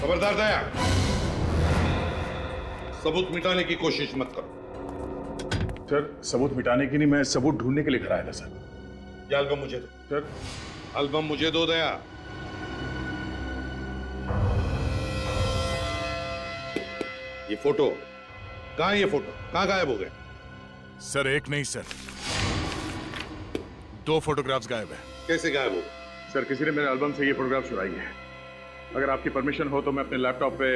खबरदार दया, सबूत मिटाने की कोशिश मत करो। सर सबूत मिटाने की नहीं, मैं सबूत ढूंढने के लिए घर आया था सर। ये एल्बम मुझे दो। सर एल्बम मुझे दो दया। ये फोटो कहाँ है? ये फोटो कहाँ गायब हो गए? सर एक नहीं सर, 2 फोटोग्राफ्स गायब है। कैसे गायब हो? सर किसी ने मेरे एल्बम से ये फोटोग्राफ चुराई है। अगर आपकी परमिशन हो तो मैं अपने लैपटॉप पे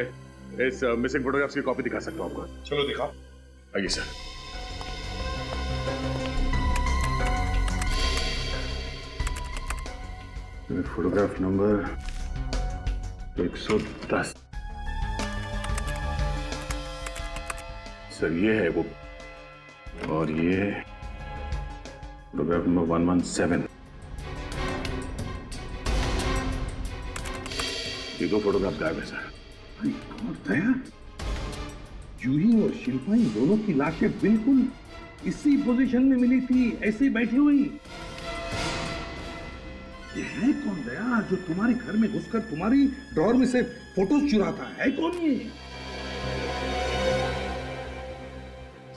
इस मिसिंग फोटोग्राफ्स की कॉपी दिखा सकता हूँ आपको। चलो दिखाओ। आइए सर। Photograph number 110। सर ये है वो, और ये फोटोग्राफ नंबर 117। ये 2 फोटोग्राफ गायब है सर। दया, जूही और शिल्पा इन दोनों की लाशें बिल्कुल इसी पोजीशन में मिली थी, ऐसे बैठी हुई। ये है कौन दया जो तुम्हारे घर में घुसकर तुम्हारी ड्रॉर में से फोटोज चुराता है? कौन ये?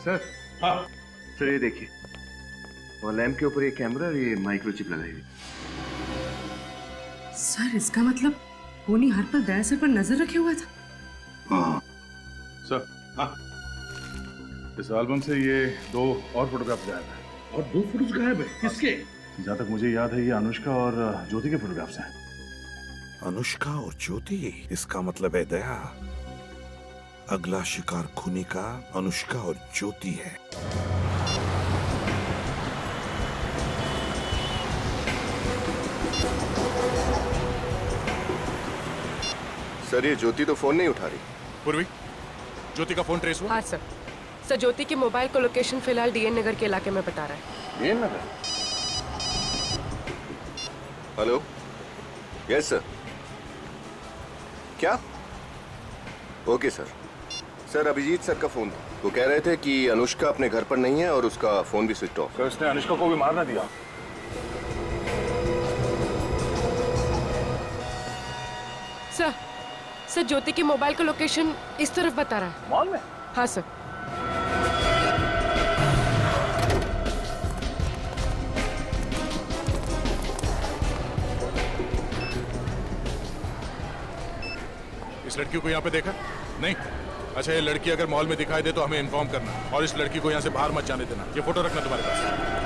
सर हाँ सर ये देखिए, और लैंप के ऊपर ये कैमरा और ये माइक्रोचिप लगाई हुई। सर इसका मतलब होनी हर पल दया सर पर नजर रखे हुआ था। हाँ सर हाँ। इस एल्बम से ये 2 और फोटोग्राफ गायब है। और 2 फोटोज गायब है, किसके? जहाँ तक मुझे याद है ये अनुष्का और ज्योति के फोटोग्राफ्स हैं। अनुष्का और ज्योति, इसका मतलब है दया, अगला शिकार खूनी का अनुष्का और ज्योति है। सर ये ज्योति तो फोन नहीं उठा रही। पूर्वी, ज्योति का फोन ट्रेस हुआ? हाँ सर। सर ज्योति के मोबाइल को लोकेशन फिलहाल डीएन नगर के इलाके में बता रहा है। ये नगर? Hello, yes sir. क्या? Okay sir. Sir Abhijeet sir का फोन था, वो कह रहे थे कि अनुष्का अपने घर पर नहीं है और उसका फोन भी स्विच ऑफ। तो इसने अनुष्का को भी मारना दिया। सर ज्योति के मोबाइल का लोकेशन इस तरफ बता रहा है। मॉल में? हाँ सर। इस लड़की को यहाँ पे देखा नहीं? अच्छा, ये लड़की अगर मॉल में दिखाई दे तो हमें इन्फॉर्म करना, और इस लड़की को यहाँ से बाहर मत जाने देना। ये फोटो रखना तुम्हारे पास।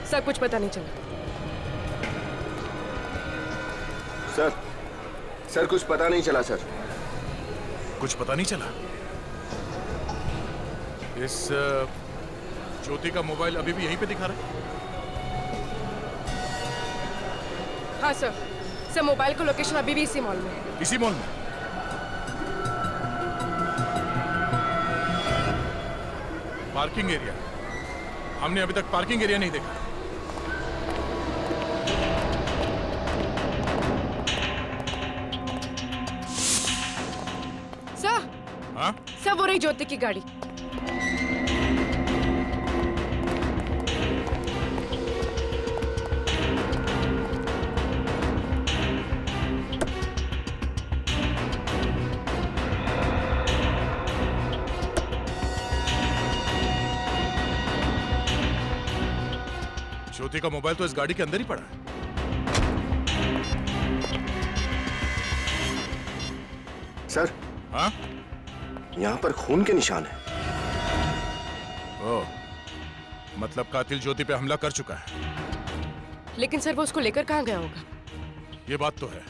सर कुछ पता नहीं चला। सर कुछ पता नहीं चला सर। कुछ पता नहीं चला? इस ज्योति का मोबाइल अभी भी यहीं पे दिखा रहा है? हाँ सर मोबाइल का लोकेशन अभी भी इसी मॉल में है। इसी मॉल में? Parking area? हमने अभी तक पार्किंग एरिया नहीं देखा। सर, हाँ? सर वो रही ज्योति की गाड़ी। ज्योति का मोबाइल तो इस गाड़ी के अंदर ही पड़ा है। सर, हाँ? यहाँ पर खून के निशान है। ओह, मतलब कातिल ज्योति पे हमला कर चुका है। लेकिन सर वो उसको लेकर कहाँ गया होगा? ये बात तो है,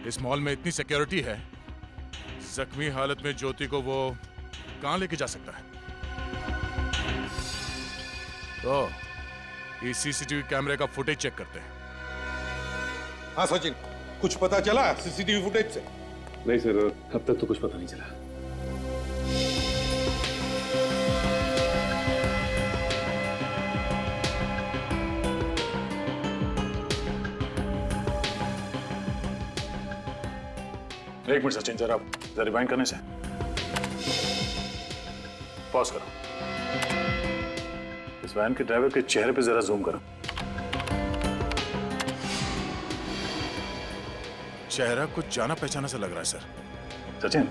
इस मॉल में इतनी सिक्योरिटी है, जख्मी हालत में ज्योति को वो कहाँ लेके जा सकता है? तो इस सीसीटीवी कैमरे का फुटेज चेक करते हैं। हाँ सचिन, कुछ पता चला सीसीटीवी फुटेज से? नहीं सर, अब तक तो कुछ पता नहीं चला। एक मिनट सचिन, जरा रिवाइंड करने से पॉज करो। इस वैन के ड्राइवर के चेहरे पे जरा जूम करो। चेहरा कुछ जाना पहचाना सा लग रहा है सर। सचिन,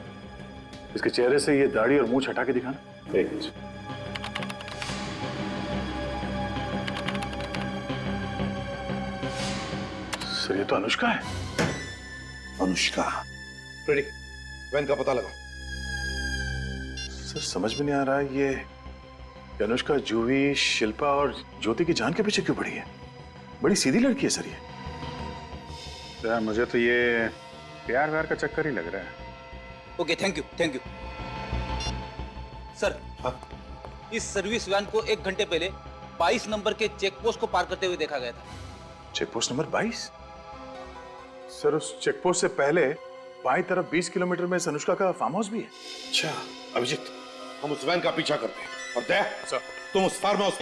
इसके चेहरे से ये दाढ़ी और मूंछ हटा के दिखाना। एक मिनट। सर, ये तो अनुष्का है। अनुष्का। रेडी, वैन का पता लगा। सर समझ में नहीं आ रहा ये अनुष्का जूही, शिल्पा और ज्योति की जान के पीछे क्यों पड़ी है? बड़ी सीधी लड़की है सर ये। यार मुझे तो ये प्यार व्यार का चक्कर ही लग रहा है। Okay, thank you sir. इस सर्विस वैन को 1 घंटे पहले 22 नंबर के चेक पोस्ट को पार करते हुए देखा गया था। Check post number 22? सर उस चेक पोस्ट से पहले बाईं तरफ 20 किलोमीटर में अनुष्का का फार्म हाउस भी है। अच्छा अभिजीत, हम उस वैन का पीछा करते हैं और दया सर, तुम उस फार्म हाउस।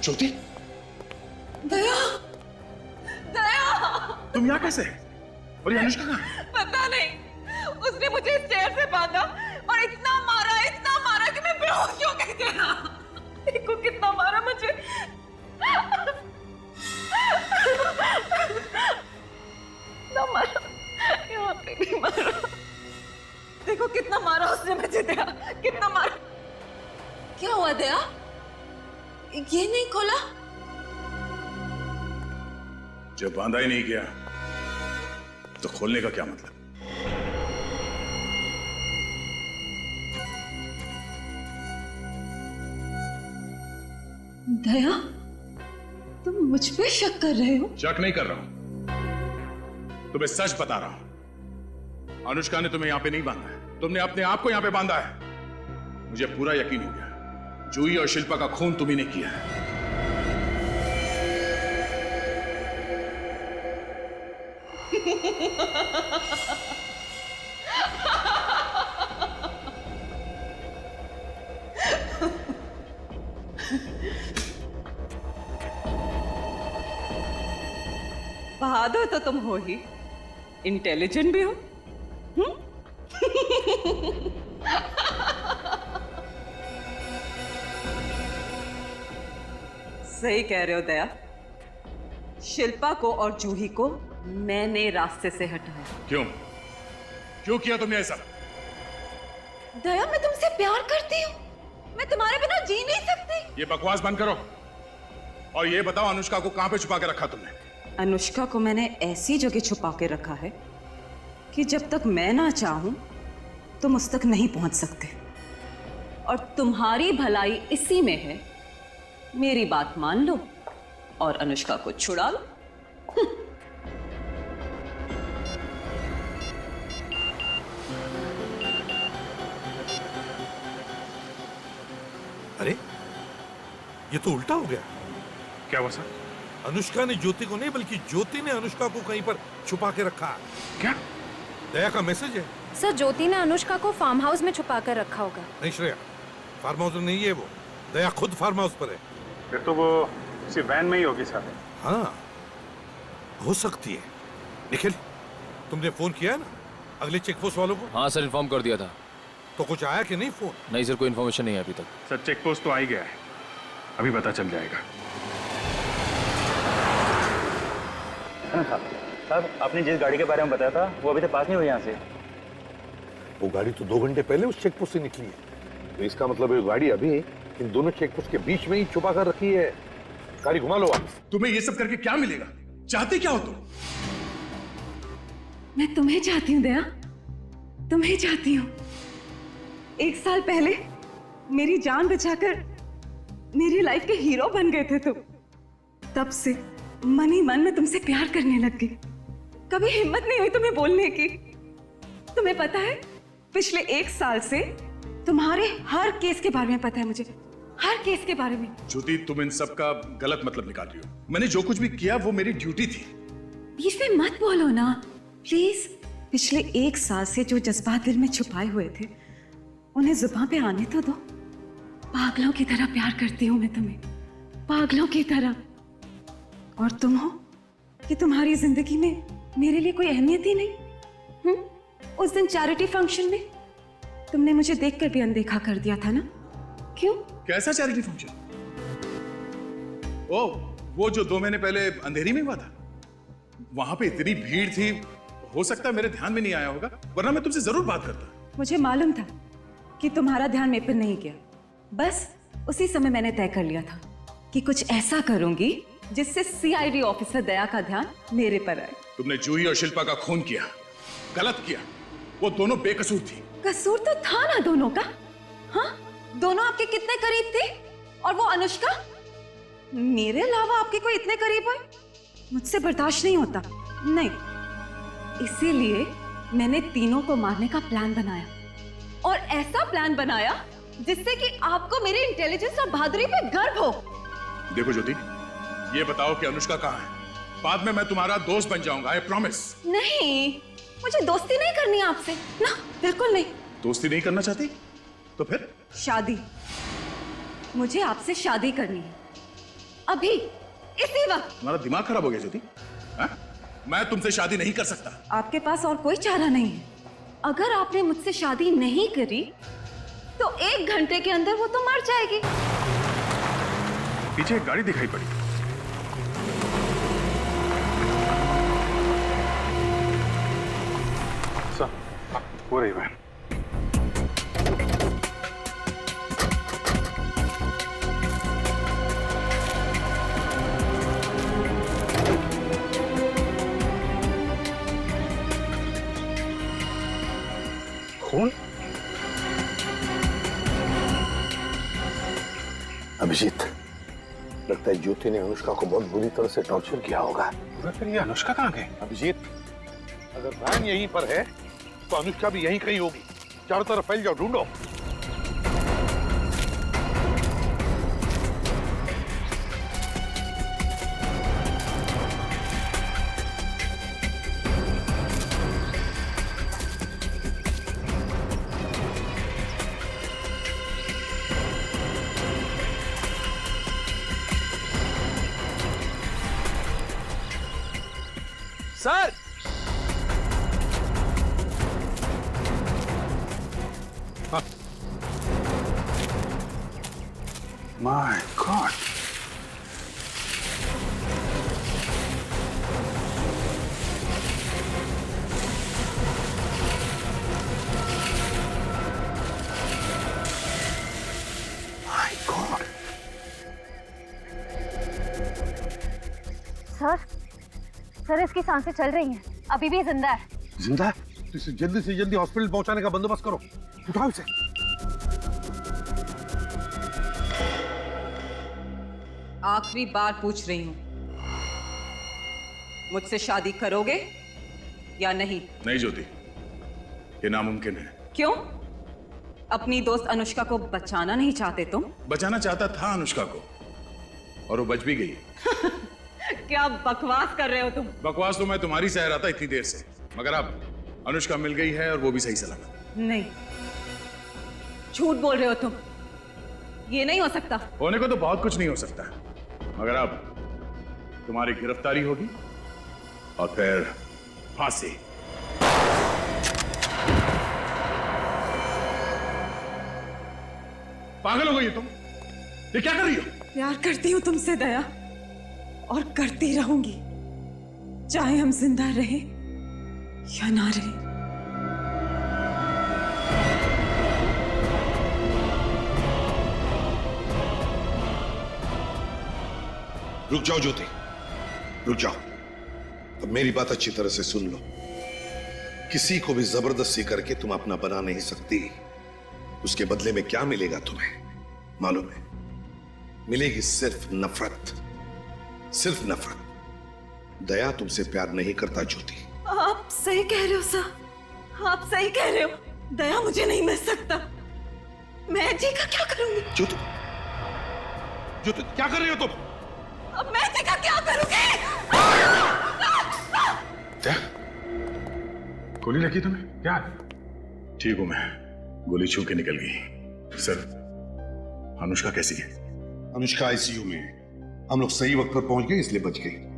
ज्योति, दया, तुम यहाँ कैसे? और ये अनुष्का कहाँ? पता नहीं, उसने मुझे इस चेयर से बांधा और इतना मारा कि मैं बेहोश हो गई थी। देखो कितना मारा मुझे। ना मारा, यहाँ पे भी मारा। देखो कितना मारा उसने मुझे, दया, कितना मारा। क्या हुआ दया? ये नहीं खोला? जब बांधा ही नहीं किया तो खोलने का क्या मतलब? दया, तुम मुझ पे शक कर रहे हो? शक नहीं कर रहा हूं, तुम्हें सच बता रहा हूं। अनुष्का ने तुम्हें यहां पे नहीं बांधा है, तुमने अपने आप को यहां पे बांधा है। मुझे पूरा यकीन हो गया, जूही और शिल्पा का खून तुम्ही ने किया है। बहादुर तो तुम हो ही, इंटेलिजेंट भी हो। सही कह रहे हो दया, शिल्पा को और जूही को मैंने रास्ते से हटाया। क्यों किया तुमने ऐसा? दया, मैं तुमसे प्यार करती हूँ, मैं तुम्हारे बिना जी नहीं सकती। ये बकवास बंद करो और ये बताओ अनुष्का को कहां पे छुपा के रखा तुमने? अनुष्का को मैंने ऐसी जगह छुपा के रखा है कि जब तक मैं ना चाहूं तुम उस तक नहीं पहुंच सकते। और तुम्हारी भलाई इसी में है, मेरी बात मान लो और अनुष्का को छुड़ा लो। अरे ये तो उल्टा हो गया। क्या हुआ सर? अनुष्का ने ज्योति को नहीं बल्कि ज्योति ने अनुष्का को कहीं पर छुपा के रखा। क्या? दया का मैसेज है। सर, ज्योति ने अनुष्का को फार्म हाउस में छुपा कर रखा होगा। नहीं श्रेया, फार्म हाउस में नहीं है वो, दया खुद फार्म हाउस पर है। फिर तो वो किसी वैन में ही होगी सर। हाँ हो सकती है। निखिल, तुमने फोन किया है ना अगले चेक पोस्ट वालों को? हाँ सर, इन्फॉर्म कर दिया था। तो कुछ आया कि नहीं फोन? नहीं सर, कोई इन्फॉर्मेशन नहीं है अभी तक। सर चेक पोस्ट तो आ ही गया है, अभी पता चल जाएगा। साहब, आपने जिस गाड़ी के बारे में बताया था वो अभी तक पास नहीं हुई यहाँ से। वो गाड़ी तो 2 घंटे पहले उस चेक पोस्ट से निकली है, तो इसका मतलब है गाड़ी अभी इन दोनों चेक पोस्ट के बीच में ही छुपा कर रखी है। गाड़ी घुमा लो वापस। तुम्हें ये सब करके क्या मिलेगा? चाहते क्या हो तुम? मैं तुम्हें चाहती हूँ दया, तुम्हें चाहती हूँ। 1 साल पहले मेरी जान बचाकर मेरी लाइफ के हीरो बन गए थे तुम। तब से मन ही मन में तुमसे प्यार करने लग गई। कभी हिम्मत नहीं हुई तुम्हें बोलने की। तुम्हें पता है, पिछले 1 साल से तुम्हारे हर केस के बारे में पता है मुझे, हर केस के बारे में। ज्योति, तुम इन सब का गलत मतलब निकाल रही हो। मैंने जो कुछ भी किया वो मेरी ड्यूटी थी। बीच में मत बोलो ना प्लीज। पिछले 1 साल से जो जज्बात दिल में छुपाए हुए थे उन्हें जुबान पे आने तो दो। पागलों की तरह प्यार करती हूं मैं तुम्हें, पागलों की तरह। और तुम हो कि तुम्हारी जिंदगी में मेरे लिए कोई अहमियत ही नहीं। उस दिन चैरिटी फंक्शन में तुमने मुझे देखकर भी अनदेखा कर दिया था ना? क्यों? कैसा चैरिटी फंक्शन? ओ, वो जो 2 महीने पहले अंधेरी में हुआ था। वहां पे इतनी भीड़ थी, हो सकता है मेरे ध्यान में नहीं आया होगा, वरना मैं तुमसे जरूर बात करता। मुझे मालूम था कि तुम्हारा ध्यान मेरे पर नहीं गया। बस उसी समय मैंने तय कर लिया था कि कुछ ऐसा करूंगी जिससे सीआईडी ऑफिसर दया का ध्यान मेरे पर आए। तुमने जूही और शिल्पा का खून किया, गलत किया। वो दोनों बेकसूर थी। कसूर तो था ना दोनों का। हाँ, दोनों आपके कितने करीब थे। और वो अनुष्का मेरे अलावा आपके कोई इतने करीब है? मुझसे बर्दाश्त नहीं होता। नहीं, इसीलिए मैंने तीनों को मारने का प्लान बनाया। और ऐसा प्लान बनाया जिससे कि आपको मेरे इंटेलिजेंस और बहादुरी पे गर्व हो। देखो ज्योति, ये बताओ कि अनुष्का कहाँ है? बाद में मैं तुम्हारा दोस्त बन जाऊंगा, आई प्रॉमिस। नहीं, मुझे दोस्ती नहीं करनी है आपसे ना, बिल्कुल नहीं। दोस्ती नहीं करना चाहती? तो फिर? शादी। मुझे आपसे शादी करनी है, अभी, इसी वक्त। तुम्हारा दिमाग खराब हो गया ज्योति? मैं तुमसे शादी नहीं कर सकता। आपके पास और कोई चारा नहीं है। अगर आपने मुझसे शादी नहीं करी तो 1 घंटे के अंदर वो तो मर जाएगी। पीछे एक गाड़ी दिखाई पड़ी। हो रही है। खून? अभिजीत, लगता है ज्योति ने अनुष्का को बहुत बुरी तरह से टॉर्चर किया होगा। फिर ये अनुष्का कहाँ गई? अभिजीत, अगर वैन यहीं पर है तो अनुष्का भी यहीं कहीं होगी। चारों तरफ फैल जाओ, ढूंढो। Sir, My God. My God. Sir इसकी सांसें चल रही हैं, अभी भी जिंदा है। जिंदा है? तो इसे जल्दी से जल्दी हॉस्पिटल पहुंचाने का बंदोबस्त करो। उठाओ इसे। आखिरी बार पूछ रही हूँ, मुझसे शादी करोगे या नहीं? नहीं ज्योति, ये नामुमकिन है। क्यों? अपनी दोस्त अनुष्का को बचाना नहीं चाहते तुम? बचाना चाहता था अनुष्का को, और वो बच भी गई। क्या बकवास कर रहे हो तुम? बकवास तो मैं तुम्हारी सह रहा था इतनी देर से, मगर अब अनुष्का मिल गई है और वो भी सही सलामत। नहीं, झूठ बोल रहे हो तुम। ये नहीं हो सकता। होने को तो बहुत कुछ नहीं हो सकता, मगर अब तुम्हारी गिरफ्तारी होगी और फिर फांसी। पागल हो गई तुम? ये क्या कर रही हो? प्यार करती हूँ तुमसे दया, और करती रहूंगी, चाहे हम जिंदा रहे या ना रहे। रुक जाओ ज्योति, रुक जाओ। अब मेरी बात अच्छी तरह से सुन लो। किसी को भी जबरदस्ती करके तुम अपना बना नहीं सकती। उसके बदले में क्या मिलेगा तुम्हें मालूम है? मिलेगी सिर्फ नफरत, सिर्फ नफरत। दया तुमसे प्यार नहीं करता ज्योति। आप सही कह रहे हो सर, आप सही कह रहे हो। दया मुझे नहीं मिल सकता। मैं जी का क्या करूंगी? ज्योति, ज्योति क्या कर रही हो तुम? अब मैं जी का क्या करूंगी? क्या गोली लगी तुम्हें? क्या? ठीक हूं मैं, गोली छू के निकल गई। सर, अनुष्का कैसी है? अनुष्का आईसीयू में है। हम लोग सही वक्त पर पहुंच गए इसलिए बच गई।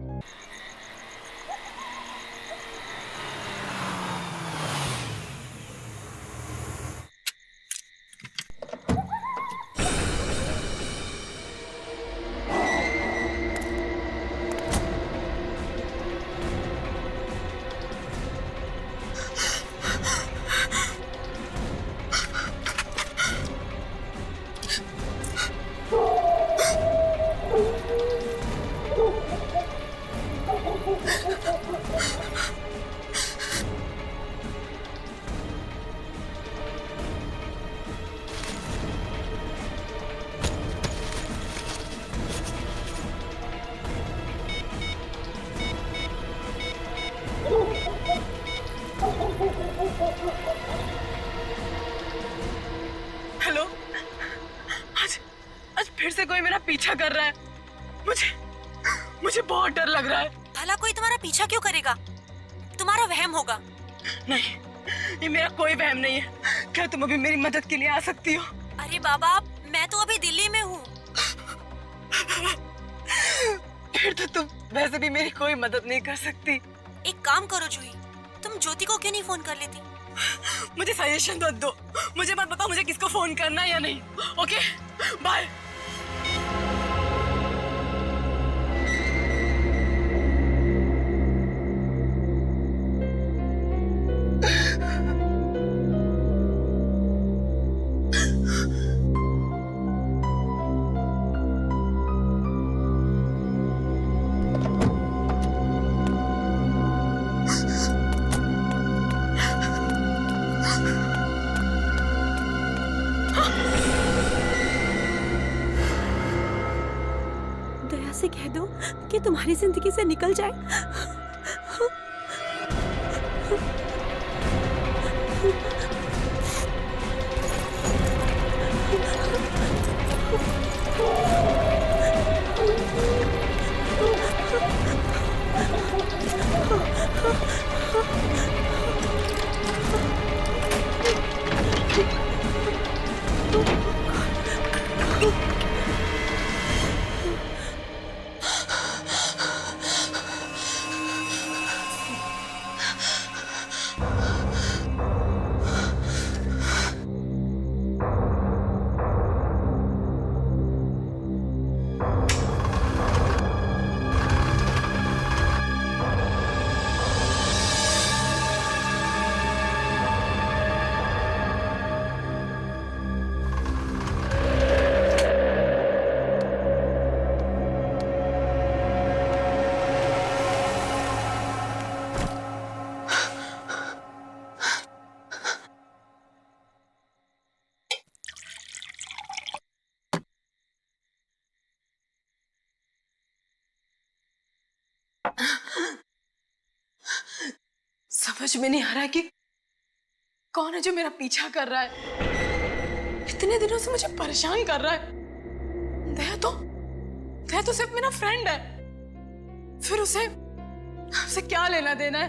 हेलो, आज फिर से कोई मेरा पीछा कर रहा है। मुझे बहुत डर लग रहा है। भला कोई तुम्हारा पीछा क्यों करेगा? तुम्हारा वहम होगा। नहीं, ये मेरा कोई वहम नहीं है। क्या तुम अभी मेरी मदद के लिए आ सकती हो? अरे बाबा, मैं तो अभी दिल्ली में हूँ। फिर तो तुम वैसे भी मेरी कोई मदद नहीं कर सकती। एक काम करो जूही, तुम ज्योति को क्यों नहीं फोन कर लेती? मुझे सजेशन मत दो। मुझे मत बताओ मुझे किसको फोन करना है या नहीं। Okay, bye. दया से कह दो कि तुम्हारी जिंदगी से निकल जाए। समझ में नहीं आ रहा है कि कौन है जो मेरा पीछा कर रहा है। इतने दिनों से मुझे परेशान कर रहा है। दया तो सिर्फ मेरा फ्रेंड है। फिर उसे क्या लेना देना है?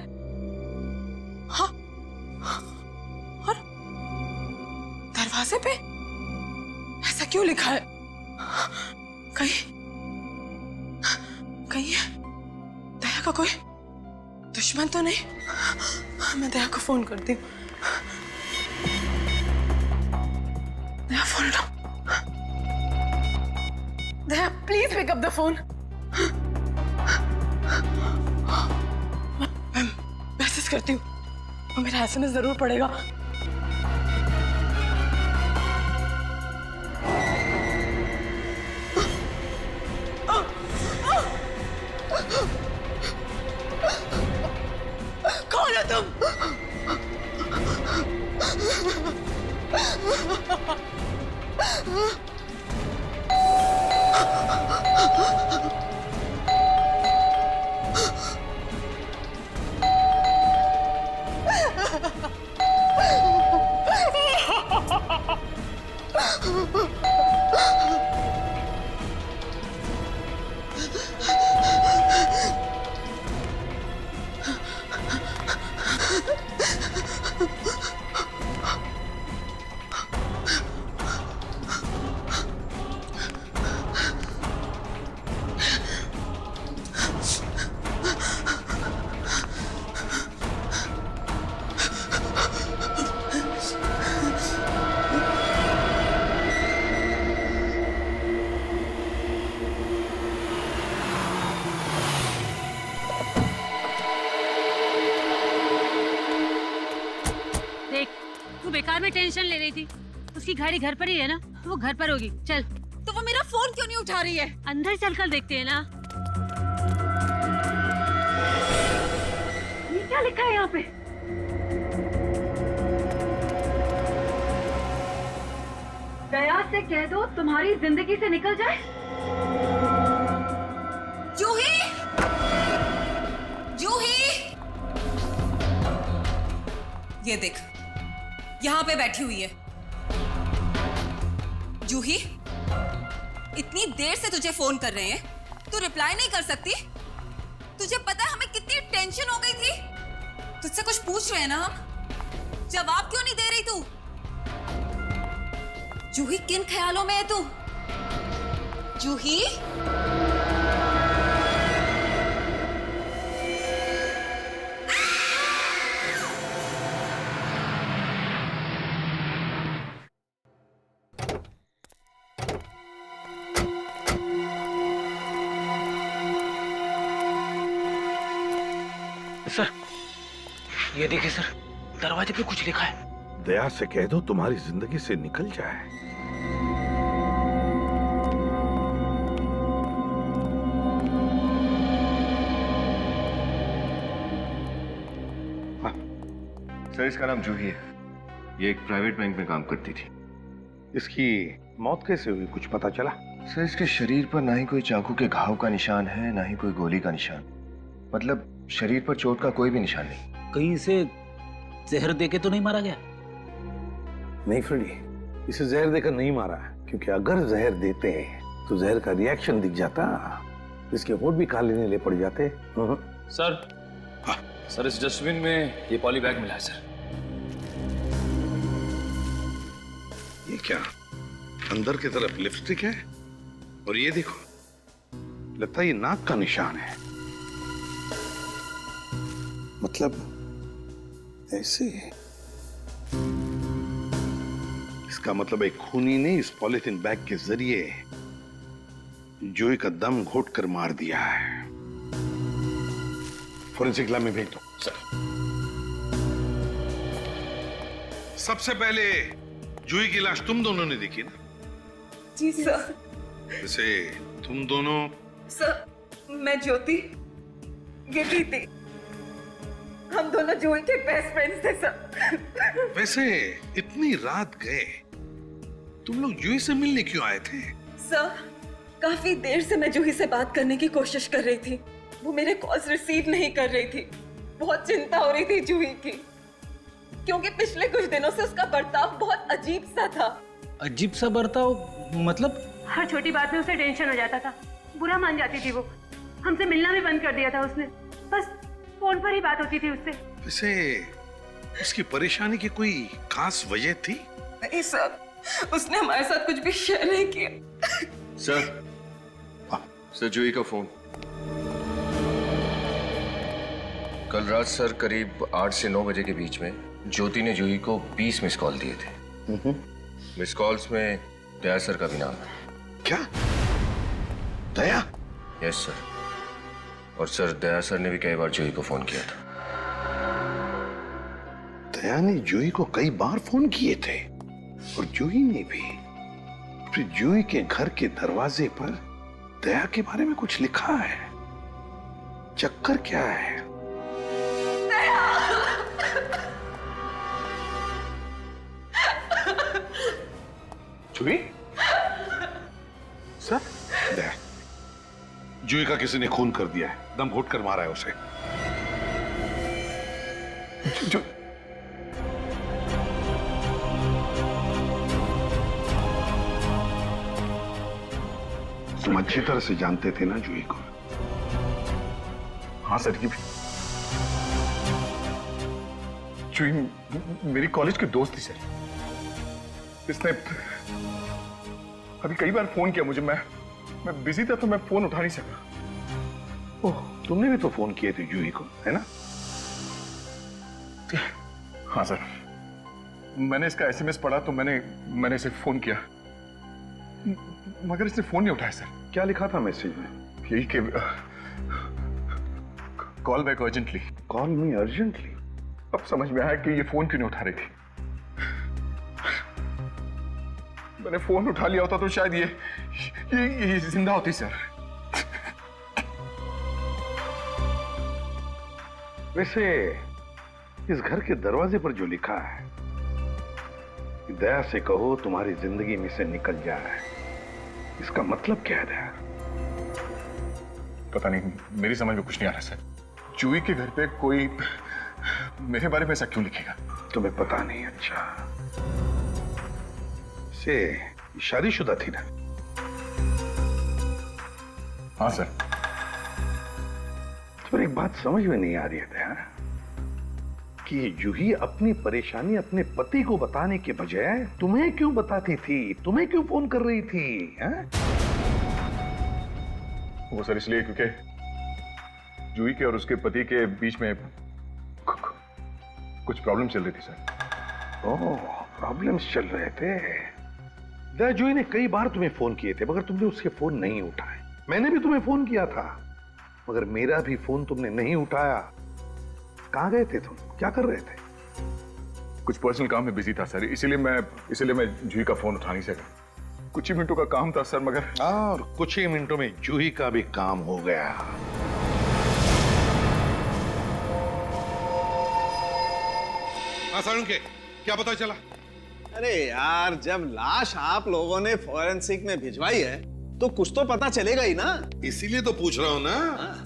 हाँ, और दरवाजे पे ऐसा क्यों लिखा है? कहीं दया का कोई दुश्मन तो नहीं? मैं दया को फोन करती हूँ। दया, फोन लो। Daya, please pick up the phone. मैं मैसेज करती हूँ और मेरा एसएमएस जरूर पड़ेगा। बेकार में टेंशन ले रही थी। उसकी गाड़ी घर पर ही है ना, वो घर पर होगी। चल। तो वो मेरा फोन क्यों नहीं उठा रही है? अंदर चलकर देखते हैं ना। ये क्या लिखा है यहाँ पे? दया से कह दो तुम्हारी जिंदगी से निकल जाए। जूही! जूही! ये देख, यहाँ पे बैठी हुई है। जूही, इतनी देर से तुझे फोन कर रहे हैं, तू रिप्लाई नहीं कर सकती? तुझे पता है हमें कितनी टेंशन हो गई थी? तुझसे कुछ पूछ रहे हैं ना हम, जवाब क्यों नहीं दे रही तू? जूही, किन ख्यालों में है तू? जूही? सर, ये देखिए सर, दरवाजे पे कुछ लिखा है। दया से कह दो तुम्हारी जिंदगी से निकल जाए। सर, इसका नाम जूही है। ये एक प्राइवेट बैंक में काम करती थी। इसकी मौत कैसे हुई, कुछ पता चला? सर, इसके शरीर पर ना ही कोई चाकू के घाव का निशान है, ना ही कोई गोली का निशान। मतलब शरीर पर चोट का कोई भी निशान नहीं। कहीं इसे जहर देके तो नहीं मारा गया? नहीं फ्रेडी, इसे जहर देकर नहीं मारा, क्योंकि अगर जहर देते तो जहर का रिएक्शन दिख जाता, इसके होंठ भी काले नीले पड़ जाते। सर, सर इस डस्टबिन में ये पॉली बैग मिला है सर। ये क्या, अंदर की तरफ लिपस्टिक है, और ये देखो, लगता है ये नाक का निशान है। मतलब ऐसे, इसका मतलब एक खूनी ने इस पॉलिथीन बैग के जरिए जोई का दम घोटकर मार दिया है। फोरेंसिक लैब में भेज दो। सर। सबसे पहले जूही की लाश तुम दोनों ने देखी ना? जी सर। वैसे तुम दोनों? सर, मैं ज्योति, ये प्रीति, हम दोनों जूही के बेस्ट फ्रेंड्स थे सर। वैसे इतनी रात गए, तुम लोग जूही से मिलने क्यों आए थे? सर, काफी देर से मैं जूही से बात करने की कोशिश कर रही थी, वो मेरे कॉल्स रिसीव नहीं कर रही थी। बहुत चिंता हो रही थी जूही की, क्योंकि पिछले कुछ दिनों से उसका बर्ताव बहुत अजीब सा था। अजीब सा बर्ताव मतलब? हर छोटी बात में उसे टेंशन हो जाता था, बुरा मान जाती थी वो। हमसे मिलना भी बंद कर दिया था उसने, बस फोन पर ही बात होती थी उससे। वैसे उसकी परेशानी की कोई खास वजह थी? नहीं सर, उसने हमारे साथ कुछ भी शेयर नहीं किया। सर, जूही का फोन। कल रात सर करीब 8 से 9 बजे के बीच में ज्योति ने जूही को 20 मिस कॉल दिए थे। मिस कॉल्स में दया सर का भी नाम है। क्या? दया? Yes sir. और सर, दया सर ने भी कई बार जूही को फोन किया था। दया ने जूही को कई बार फोन किए थे, और जूही ने भी। फिर जूही के घर के दरवाजे पर दया के बारे में कुछ लिखा है। चक्कर क्या है? जूही? सर? दया, जूही का किसी ने खून कर दिया है, दम घोट कर मारा है उसे। जो तुम अच्छी तरह से जानते थे ना जूही को? हाँ सर, ये भी जूही मेरी कॉलेज की दोस्त थी सर। इसने अभी कई बार फोन किया मुझे, मैं बिजी था तो मैं फोन उठा नहीं सका। ओह, तुमने भी तो फोन किए थे जूही को, है ना? हाँ सर, मैंने इसका एसएमएस पढ़ा तो मैंने इसे फोन किया, मगर इसने फोन नहीं उठाया सर। क्या लिखा था मैसेज में? यही कि कॉल बैक अर्जेंटली। कॉल मी अर्जेंटली? अब समझ में आया कि ये फोन क्यों नहीं उठा रही थी। मैंने फोन उठा लिया होता तो शायद ये जिंदा होती सर। वैसे इस घर के दरवाजे पर जो लिखा है कि दया से कहो तुम्हारी जिंदगी में से निकल जाए, इसका मतलब क्या है दया? पता नहीं, मेरी समझ में कुछ नहीं आ रहा सर। जूही के घर पे कोई मेरे बारे में ऐसा क्यों लिखेगा? तुम्हें पता नहीं? अच्छा, से शादीशुदा थी ना? हाँ सर। तो एक बात समझ में नहीं आ रही है दया कि जूही अपनी परेशानी अपने पति को बताने के बजाय तुम्हें क्यों बताती थी, तुम्हें क्यों फोन कर रही थी? वो सर इसलिए क्योंकि जूही के और उसके पति के बीच में कुछ प्रॉब्लम चल रही थी सर। ओह, प्रॉब्लम्स चल रहे थे। दया, जूही ने कई बार तुम्हें फोन किए थे मगर तुमने उसके फोन नहीं उठाए। मैंने भी तुम्हें फोन किया था मगर मेरा भी फोन तुमने नहीं उठाया। कहां गए थे तुम, क्या कर रहे थे? कुछ पर्सनल काम में बिजी था सर, इसीलिए मैं जूही का फोन उठा नहीं सका। कुछ ही मिनटों का काम था सर, मगर और कुछ ही मिनटों में जूही का भी काम हो गया। के क्या पता चला? अरे यार, जब लाश आप लोगों ने फॉरेंसिक में भिजवाई है तो कुछ तो पता चलेगा ही ना। इसीलिए तो पूछ रहा हूं ना।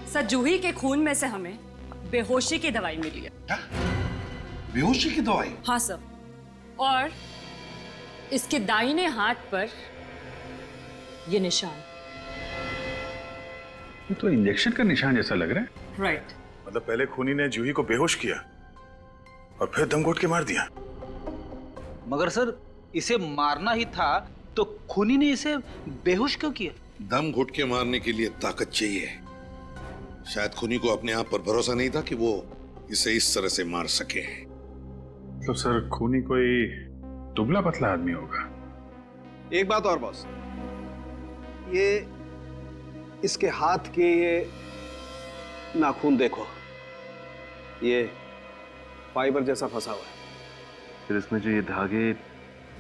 सर, जूही के खून में से हमें बेहोशी की दवाई मिली है। क्या? बेहोशी की दवाई? हाँ सर, और इसके दाहिने हाथ पर ये निशान। ये तो इंजेक्शन का निशान जैसा लग रहा है। राइट। मतलब पहले खूनी ने जूही को बेहोश किया और फिर दम घोट के मार दिया। मगर सर, इसे मारना ही था तो खूनी ने इसे बेहोश क्यों किया? दम घुट के मारने के लिए ताकत चाहिए। शायद खूनी को अपने आप पर भरोसा नहीं था कि वो इसे इस तरह से मार सके। तो सर, खूनी कोई दुबला पतला आदमी होगा। एक बात और बॉस, ये इसके हाथ के ये नाखून देखो, ये फाइबर जैसा फंसा हुआ है। फिर इसमें जो ये धागे,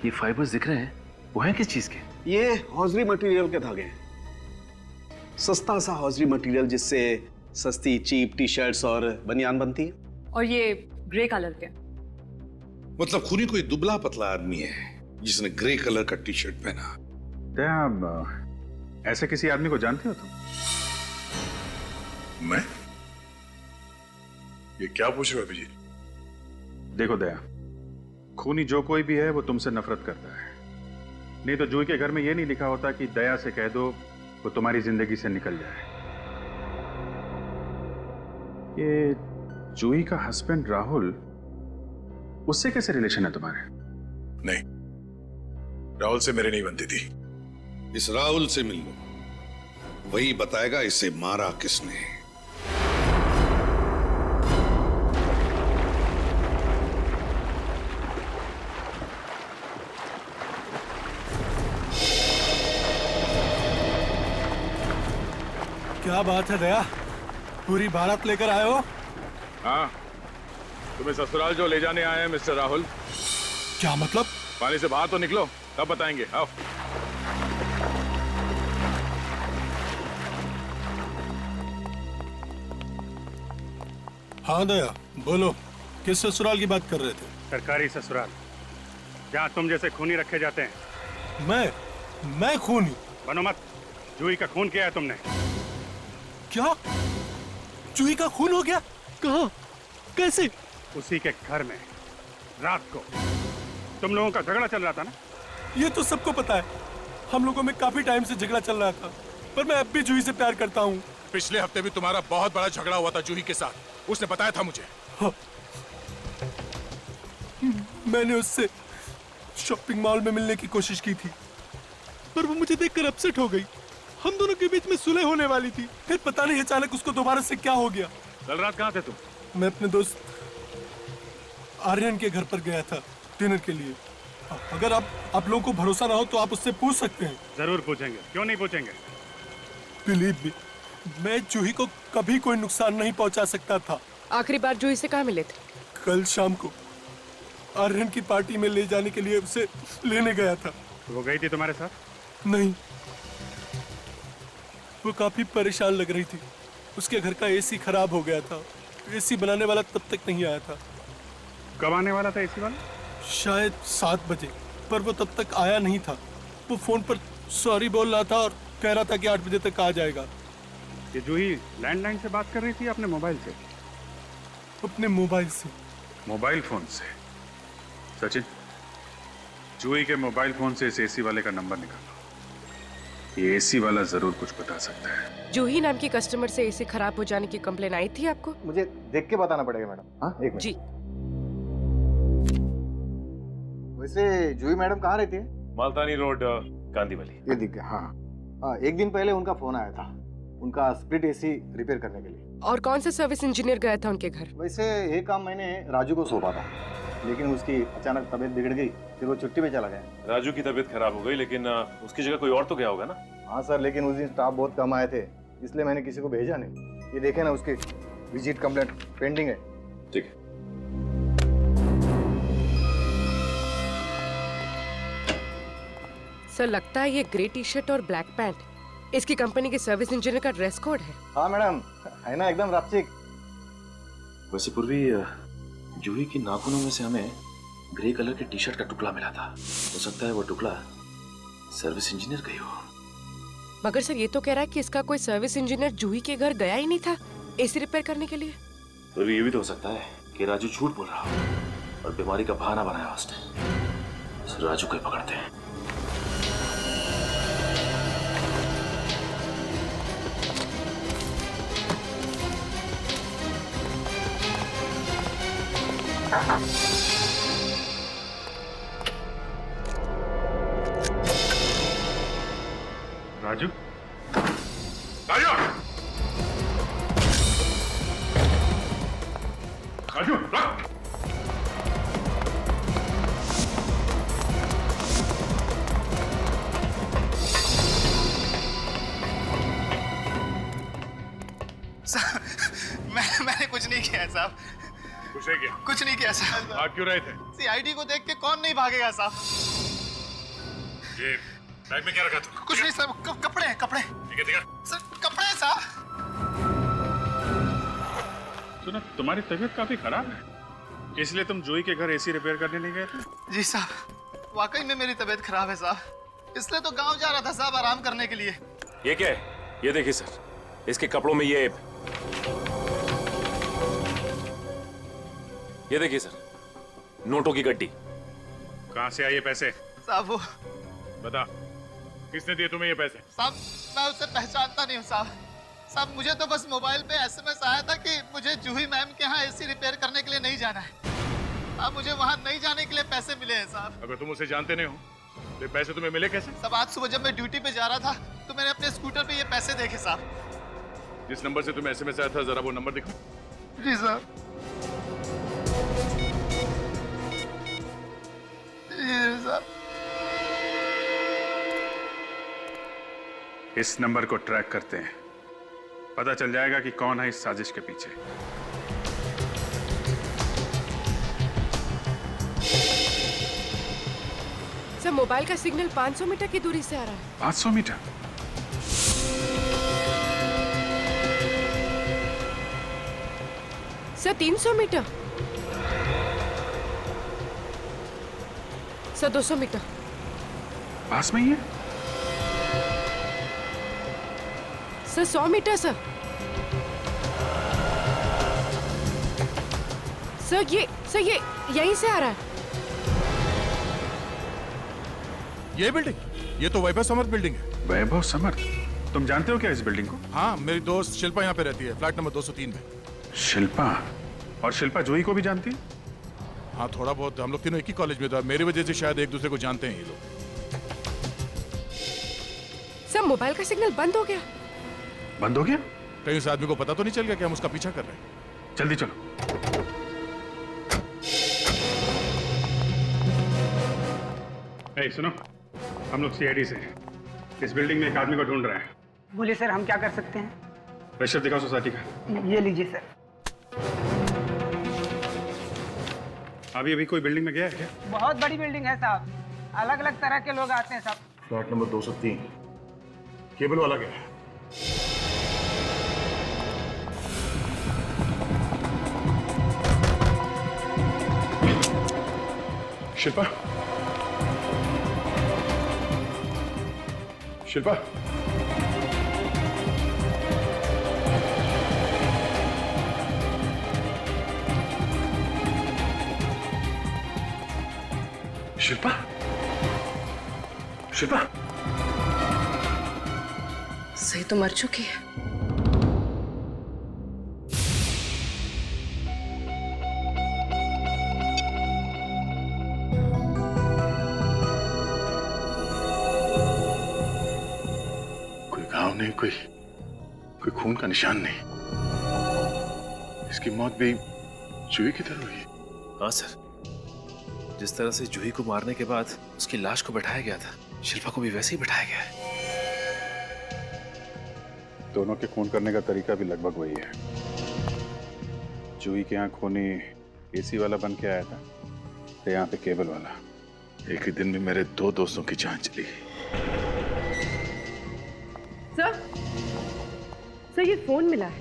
ये फाइबर्स दिख रहे हैं, वो हैं किस चीज के? ये हौजरी मटेरियल के धागे हैं। सस्ता सा हौजरी मटेरियल जिससे सस्ती चीप टी शर्ट्स और बनियान बनती है। और ये ग्रे कलर के। मतलब खूनी कोई दुबला पतला आदमी है जिसने ग्रे कलर का टी शर्ट पहना। दया, ऐसे किसी आदमी को जानते हो तुम? मैं? ये क्या पूछ रहे हो अभिजीत? देखो दया, खूनी जो कोई भी है वो तुमसे नफरत करता है। नहीं तो जूही के घर में ये नहीं लिखा होता कि दया से कह दो वो तुम्हारी जिंदगी से निकल जाए। ये जूही का हस्बैंड राहुल, उससे कैसे रिलेशन है तुम्हारे? नहीं, राहुल से मेरे नहीं बनती थी। इस राहुल से मिल लो, वही बताएगा इसे मारा किसने। क्या बात है दया, पूरी बारात लेकर आए हो? हाँ, तुम्हें ससुराल जो ले जाने आए हैं मिस्टर राहुल। क्या मतलब? पानी से बाहर तो निकलो, तब बताएंगे। आओ। हाँ दया, बोलो, किस ससुराल की बात कर रहे थे? सरकारी ससुराल, जहाँ तुम जैसे खूनी रखे जाते हैं। मैं खूनी? बनो मत, जूही का खून किया है तुमने। क्या? जूही का खून हो गया? कहाँ? कैसे? उसी के घर में रात को तुम लोगों का झगड़ा चल रहा था ना? ये तो सबको पता है, हम लोगों में काफी टाइम से झगड़ा चल रहा था, पर मैं अब भी जूही से प्यार करता हूँ। पिछले हफ्ते भी तुम्हारा बहुत बड़ा झगड़ा हुआ था जूही के साथ, उसने बताया था मुझे। हाँ। मैंने उससे शॉपिंग मॉल में मिलने की कोशिश की थी, पर वो मुझे देखकर अपसेट हो गई। हम दोनों के बीच में सुलह होने वाली थी, फिर पता नहीं अचानक उसको दोबारा से क्या हो गया। कल रात कहाँ थे तुम? मैं अपने दोस्त आर्यन के घर पर गया था डिनर के लिए। अगर आप लोगों को भरोसा ना हो तो आप उससे पूछ सकते हैं। जरूर पूछेंगे, क्यों नहीं पूछेंगे। बिलीव मी, मैं जूही को कभी कोई नुकसान नहीं पहुंचा सकता था। आखिरी बार जूही से कहाँ मिले थे? कल शाम को। आर्यन की पार्टी में ले जाने के लिए उसे लेने गया था। तो वो गई थी तुम्हारे साथ? नहीं, वो काफी परेशान लग रही थी। उसके घर का एसी खराब हो गया था। एसी बनाने वाला तब तक नहीं आया था। कब आने वाला था एसी वाला? शायद 7 बजे, पर वो तब तक आया नहीं था। वो फोन पर सॉरी बोल रहा था और कह रहा था कि 8 बजे तक आ जाएगा। ये जूही लैंडलाइन से बात कर रही थी अपने मोबाइल से? अपने मोबाइल से। मोबाइल फोन से? सचिन, जूही के मोबाइल फोन से इस एसी वाले का नंबर निकालो। ये एसी वाला जरूर कुछ बता सकता है। जूही नाम की कस्टमर से एसी खराब हो जाने की कंप्लेन आई थी आपको? मुझे देख के बताना पड़ेगा मैडम। हाँ, एक मिनट। जी। वैसे जूही मैडम कहाँ रहती है? मालतानी रोड, गांधीवली। ये दिख गया। हाँ हाँ, एक दिन पहले उनका फोन आया था, उनका स्प्लिट एसी रिपेयर करने के लिए। और कौन सा सर्विस इंजीनियर गया था उनके घर? वैसे ये काम मैंने राजू को सौंपा था, लेकिन उसकी अचानक तबीयत बिगड़ गई, फिर वो छुट्टी पे चला गया। राजू की तबीयत खराब हो गई, लेकिन उसकी जगह कोई और तो गया होगा ना? हाँ सर, लेकिन उस दिन स्टाफ बहुत कम आए थे, इसलिए मैंने किसी को भेजा नहीं। ये देखे ना, उसकी विजिट कंप्लेंट पेंडिंग है। ठीक है। सर, लगता है ये ग्रे टी शर्ट और ब्लैक पैंट इसकी कंपनी के सर्विस इंजीनियर का ड्रेस कोड है। हाँ मैडम, है ना एकदम रापचिक। वैसे पूर्वी, जूही की नाखूनों में से हमें ग्रे कलर के टी शर्ट का टुकड़ा मिला था। हो सकता है वो टुकड़ा सर्विस इंजीनियर का ही हो। मगर सर, ये तो कह रहा है कि इसका कोई सर्विस इंजीनियर जूही के घर गया ही नहीं था एसी रिपेयर करने के लिए। तो ये भी तो हो सकता है कि राजू झूठ बोल रहा हो और बीमारी का बहाना बनाया उसने। राजू को पकड़ते हैं। राजू, राजू, राजू, रुक। मैंने कुछ नहीं किया साहब। कुछ नहीं किया? कुछ नहीं किया साहब। भाग क्यों रहे थे? सीआईडी को देख के कौन नहीं भागेगा साहब। ये बैग में क्या रखा तू? कुछ नहीं साहब, कपड़े हैं, कपड़े। ठीक है, दिखा। सर, कपड़े हैं साहब। सुना, तुम्हारी तबीयत काफी खराब है, इसलिए तुम जूही के घर एसी रिपेयर करने नहीं गए थे? जी साहब, वाकई में मेरी तबीयत खराब है साहब, इसलिए तो गांव जा रहा था साहब आराम करने के लिए। ये क्या है? ये देखिए सर, इसके कपड़ों में ये देखिए सर, नोटों की गड्डी। कहां से आए ये पैसे? साहब वो बता, किसने दिए तुम्हें ये पैसे? साहब, मैं उसे पहचानता नहीं हूँ साहब। साहब, मुझे तो बस मोबाइल पे एसएमएस आया था कि मुझे जूही मैम के यहाँ एसी रिपेयर करने के लिए नहीं जाना है। साहब, मुझे वहाँ नहीं जाने के लिए पैसे मिले हैं साहब। अगर तुम उसे जानते नहीं हो तो पैसे तुम्हें मिले कैसे? साहब, आज सुबह जब मैं ड्यूटी पे जा रहा था तो मैंने अपने स्कूटर पे ये पैसे देखे साहब। जिस नंबर से तुम्हें एसएमएस आया था, जरा वो नंबर दिखाओ। जी साहब। इस नंबर को ट्रैक करते हैं, पता चल जाएगा कि कौन है इस साजिश के पीछे। सर, मोबाइल का सिग्नल 500 मीटर की दूरी से आ रहा है। 500 metre? Sir, 300 metre. Sir, 200 metre. पास में ही है? Sir, 100 metre sir. सर, ये यहीं से आ रहा है। ये बिल्डिंग? ये तो वैभव समर्थ बिल्डिंग है। वैभव समर्थ? तुम जानते हो क्या इस बिल्डिंग को? हाँ, मेरी दोस्त शिल्पा यहाँ पे रहती है, फ्लैट नंबर 203 में। शिल्पा? और शिल्पा जूही को भी जानती है? हाँ, थोड़ा बहुत। हम लोग तीनों एक ही कॉलेज में था, मेरी वजह से शायद एक दूसरे को जानते हैं ये लोग। सर, मोबाइल का सिग्नल बंद हो गया। बंद हो गया? कहीं उस आदमी को पता तो नहीं चल गया कि हम उसका पीछा कर रहे हैं? जल्दी चलो। सुनो, हम लोग सीआईडी से हैं। इस बिल्डिंग में एक आदमी को ढूंढ रहे हैं। बोलिए सर, हम क्या कर सकते हैं? प्रेशर दिखाओ सोसाइटी का। ये लीजिए सर। अभी अभी कोई बिल्डिंग में गया है क्या? बहुत बड़ी बिल्डिंग है साहब, अलग अलग तरह के लोग आते हैं साहब। फ्लैट नंबर 203 केबल वाला गया है। शिल्पा, शिल्पा, शिल्पा, शिल्पा, सही तो मर चुकी है। कोई घाव नहीं, कोई खून का निशान नहीं। इसकी मौत भी जूही की तरह हुई। हाँ सर, जिस तरह से जूही को मारने के बाद उसकी लाश को बैठाया गया था, शिल्पा को भी वैसे ही बैठाया गया है। दोनों के खून करने का तरीका भी लगभग वही है। जूही के यहाँ खूनी एसी वाला बन के आया था, तो यहाँ पे केबल वाला। एक ही दिन में मेरे 2 दोस्तों की जान चली। सर ये फोन मिला है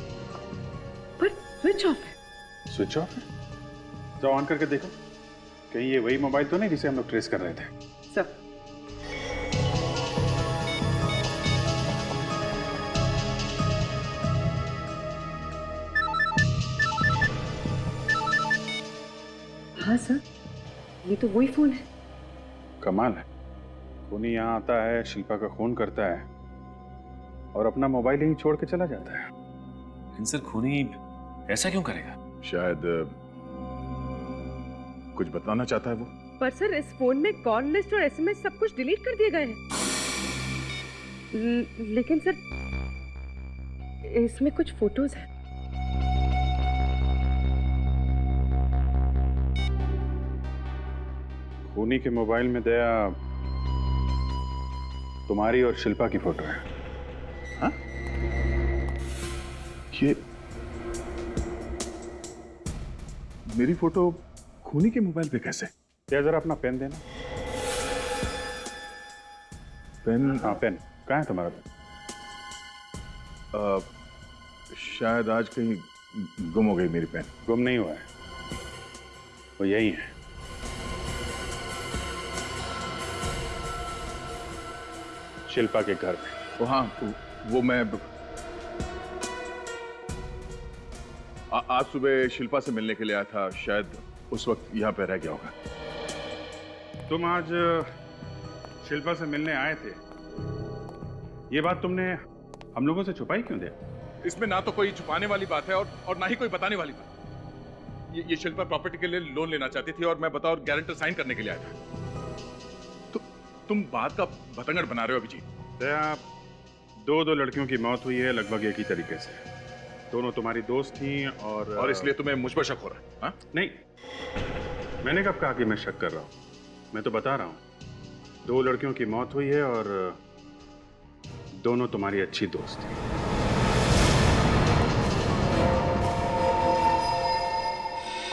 पर स्विच ऑफ है। स्विच ऑफ है? तो ऑन करके देखो, कहीं ये वही मोबाइल तो नहीं जिसे हम लोग ट्रेस कर रहे थे? सर हाँ सर, ये तो वही फोन है। कमाल है, खूनी यहाँ आता है, शिल्पा का खून करता है और अपना मोबाइल यहीं छोड़ के चला जाता है। लेकिन सर खूनी ऐसा क्यों करेगा? शायद कुछ बताना चाहता है वो। पर सर इस फोन में कॉल लिस्ट और एसएमएस सब कुछ डिलीट कर दिए गए हैं। लेकिन सर इसमें कुछ फोटोज हैं। खूनी के मोबाइल में दया तुम्हारी और शिल्पा की फोटो है। हाँ? ये मेरी फोटो खूनी के मोबाइल पे कैसे? या जरा अपना पेन देना। पेन? हाँ पेन कहाँ है तुम्हारा पेन? शायद आज कहीं गुम हो गई मेरी पेन। गुम नहीं हुआ है, वो यही है। शिल्पा के घर में। हाँ वो मैं आज सुबह शिल्पा से मिलने के लिए आया था, शायद उस वक्त यहाँ पे रह गया होगा। तुम आज शिल्पा से मिलने आए थे, ये बात तुमने हम लोगों से छुपाई क्यों दिया? इसमें ना तो कोई छुपाने वाली बात है और ना ही कोई बताने वाली बात। ये शिल्पा प्रॉपर्टी के लिए लोन लेना चाहती थी और मैं बतौर गारंटर साइन करने के लिए आया था। तो तुम बात का बतंगड़ बना रहे हो अभिजीत। दया, दो लड़कियों की मौत हुई है लगभग एक ही तरीके से। दोनों तुम्हारी दोस्त थी और इसलिए तुम्हें मुझ पर शक हो रहा है? हाँ? नहीं, मैंने कब कहा कि मैं शक कर रहा हूं? मैं तो बता रहा हूं, 2 लड़कियों की मौत हुई है और दोनों तुम्हारी अच्छी दोस्त थी।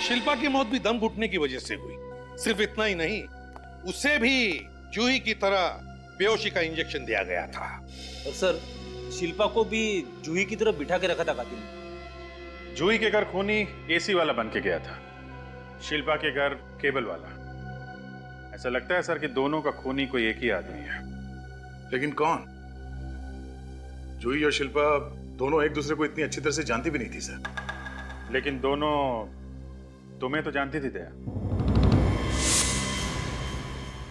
शिल्पा की मौत भी दम घुटने की वजह से हुई। सिर्फ इतना ही नहीं, उसे भी जूही की तरह बेहोशी का इंजेक्शन दिया गया था। और सर शिल्पा को भी जूही की तरफ बिठा के रखा था कातिल ने। जूही के घर खूनी एसी वाला बन के गया था, शिल्पा के घर केबल वाला। ऐसा लगता है सर कि दोनों का खूनी कोई एक ही आदमी है। लेकिन कौन? जूही और शिल्पा दोनों एक दूसरे को इतनी अच्छी तरह से जानती भी नहीं थी सर। लेकिन दोनों तुम्हें तो जानती थी दया।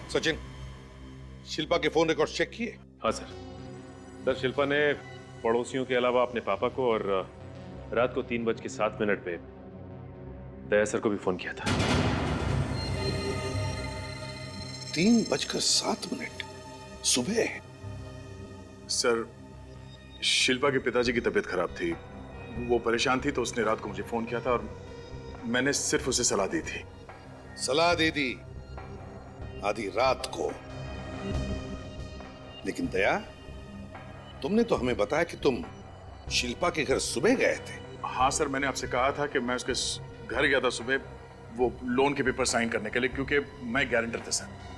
सचिन, शिल्पा के फोन रिकॉर्ड चेक किए? हाँ सर। सर शिल्पा ने पड़ोसियों के अलावा अपने पापा को और रात को 3:07 पे दया सर को भी फोन किया था। 3:07 सुबह? सर शिल्पा के पिताजी की तबीयत खराब थी, वो परेशान थी, तो उसने रात को मुझे फोन किया था और मैंने सिर्फ उसे सलाह दी थी। सलाह दे दी आधी रात को। लेकिन दया, तुमने तो हमें बताया कि तुम शिल्पा के घर सुबह गए थे। हाँ सर, मैंने आपसे कहा था कि मैं उसके घर गया था सुबह, वो लोन के पेपर साइन करने के लिए, क्योंकि मैं गारंटर था सर।